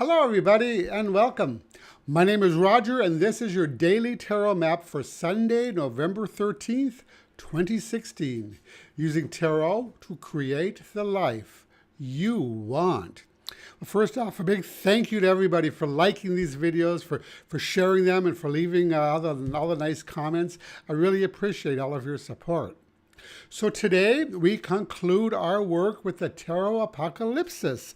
Hello, everybody, and welcome. My name is Roger, and this is your daily tarot map for Sunday, November 13th, 2016, using tarot to create the life you want. Well, first off, a big thank you to everybody for liking these videos, for sharing them, and for leaving all the nice comments. I really appreciate all of your support. So today we conclude our work with the Tarot Apokalypsis,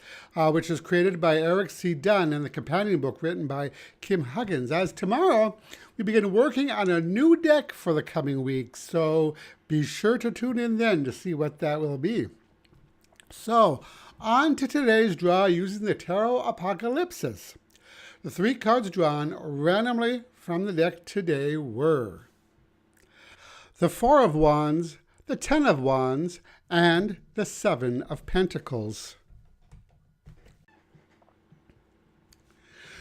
which is created by Eric C. Dunn and the companion book written by Kim Huggins. As tomorrow, we begin working on a new deck for the coming week, so be sure to tune in then to see what that will be. So, on to today's draw using the Tarot Apokalypsis. The three cards drawn randomly from the deck today were the Four of Wands, the Ten of Wands, and the Seven of Pentacles.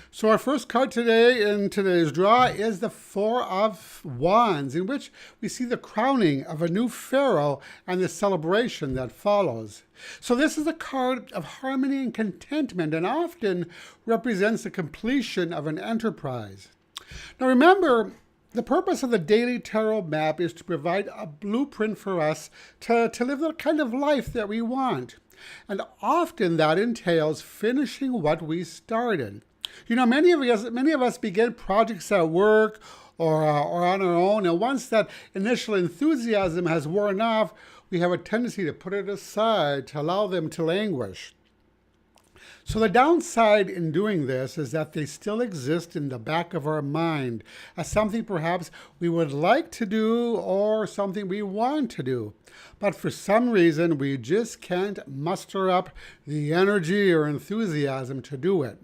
So our first card today in today's draw is the Four of Wands, in which we see the crowning of a new pharaoh and the celebration that follows. So this is a card of harmony and contentment, and often represents the completion of an enterprise. Now remember, the purpose of the daily tarot map is to provide a blueprint for us to live the kind of life that we want. And often that entails finishing what we started. You know, many of us begin projects at work or on our own, and once that initial enthusiasm has worn off, we have a tendency to put it aside to allow them to languish. So the downside in doing this is that they still exist in the back of our mind as something perhaps we would like to do or something we want to do. But for some reason, we just can't muster up the energy or enthusiasm to do it.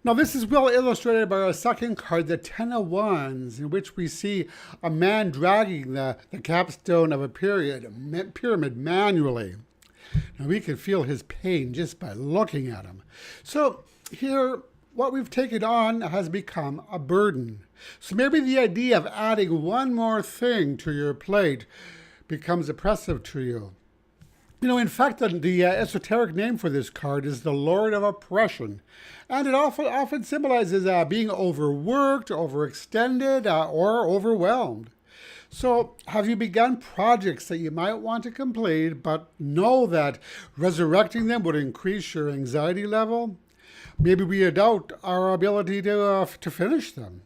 Now, this is well illustrated by our second card, the Ten of Wands, in which we see a man dragging the capstone of a pyramid manually. Now, we can feel his pain just by looking at him. So here, what we've taken on has become a burden. So maybe the idea of adding one more thing to your plate becomes oppressive to you. You know, in fact, the esoteric name for this card is the Lord of Oppression. And it often symbolizes being overworked, overextended, or overwhelmed. So, have you begun projects that you might want to complete, but know that resurrecting them would increase your anxiety level? Maybe we doubt our ability to finish them.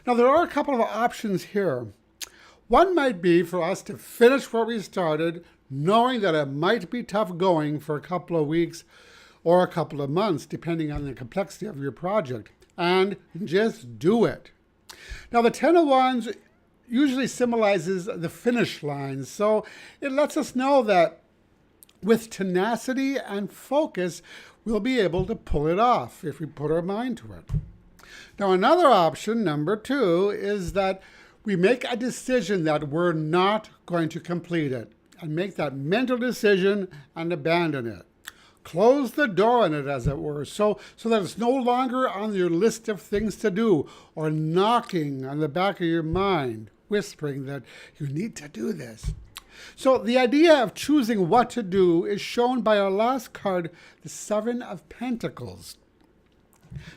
Now, there are a couple of options here. One might be for us to finish what we started, knowing that it might be tough going for a couple of weeks or a couple of months, depending on the complexity of your project, and just do it. Now, the Ten of Wands usually symbolizes the finish line. So it lets us know that with tenacity and focus, we'll be able to pull it off if we put our mind to it. Now, another option, number two, is that we make a decision that we're not going to complete it and make that mental decision and abandon it. Close the door on it, as it were, so that it's no longer on your list of things to do or knocking on the back of your mind, whispering that you need to do this. So the idea of choosing what to do is shown by our last card, the Seven of Pentacles.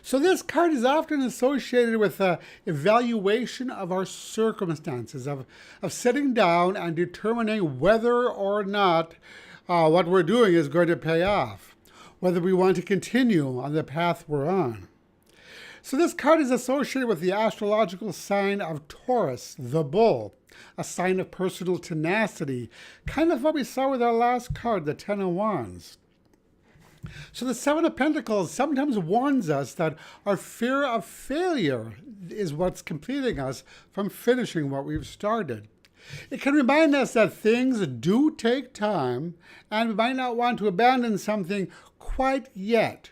So this card is often associated with an evaluation of our circumstances, of sitting down and determining whether or not what we're doing is going to pay off, whether we want to continue on the path we're on. So this card is associated with the astrological sign of Taurus, the bull, a sign of personal tenacity, kind of what we saw with our last card, the Ten of Wands. So the Seven of Pentacles sometimes warns us that our fear of failure is what's completing us from finishing what we've started. It can remind us that things do take time, and we might not want to abandon something quite yet,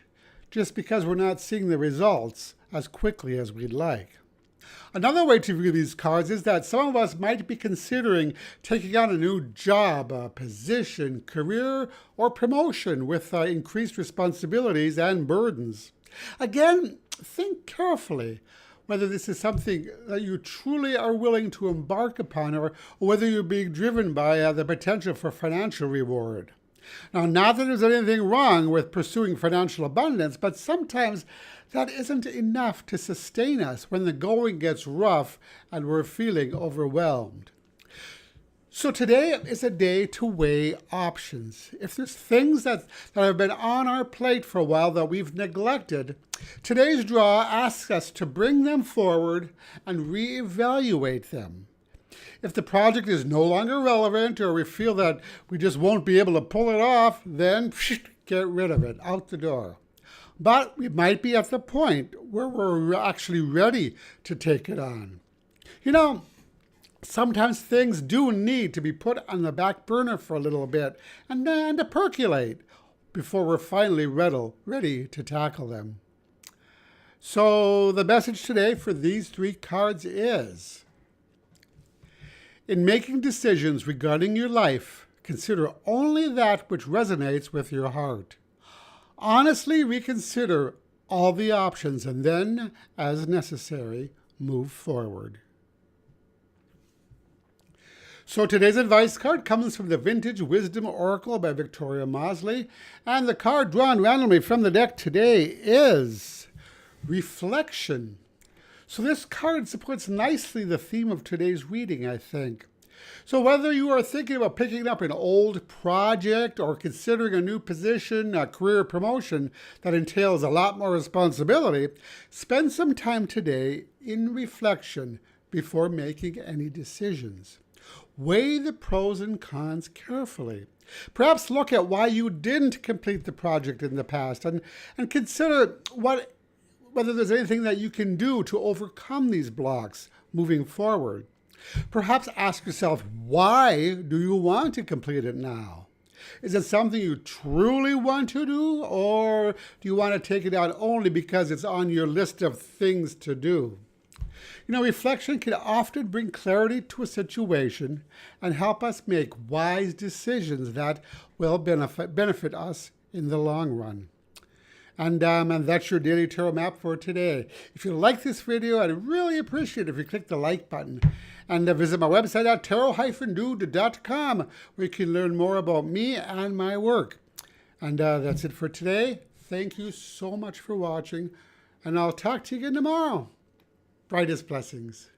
just because we're not seeing the results as quickly as we'd like. Another way to view these cards is that some of us might be considering taking on a new job, a position, career, or promotion with increased responsibilities and burdens. Again, think carefully whether this is something that you truly are willing to embark upon, or whether you're being driven by the potential for financial reward. Now, not that there's anything wrong with pursuing financial abundance, but sometimes that isn't enough to sustain us when the going gets rough and we're feeling overwhelmed. So today is a day to weigh options. If there's things that have been on our plate for a while that we've neglected, today's draw asks us to bring them forward and reevaluate them. If the project is no longer relevant or we feel that we just won't be able to pull it off, then get rid of it, out the door. But we might be at the point where we're actually ready to take it on. Sometimes things do need to be put on the back burner for a little bit and then to percolate before we're finally ready to tackle them. So the message today for these 3 cards is, in making decisions regarding your life, consider only that which resonates with your heart. Honestly reconsider all the options and then, as necessary, move forward. So today's advice card comes from the Vintage Wisdom Oracle by Victoria Mosley. And the card drawn randomly from the deck today is Reflection. So this card supports nicely the theme of today's reading, I think. So whether you are thinking about picking up an old project or considering a new position, a career promotion that entails a lot more responsibility, spend some time today in reflection before making any decisions. Weigh the pros and cons carefully. Perhaps look at why you didn't complete the project in the past and consider whether there's anything that you can do to overcome these blocks moving forward. Perhaps ask yourself, why do you want to complete it now? Is it something you truly want to do, or do you want to take it out only because it's on your list of things to do? Reflection can often bring clarity to a situation and help us make wise decisions that will benefit us in the long run. And that's your daily tarot map for today. If you like this video, I'd really appreciate it if you click the like button. And visit my website at tarot-dude.com, where you can learn more about me and my work. And that's it for today. Thank you so much for watching, and I'll talk to you again tomorrow. Brightest blessings.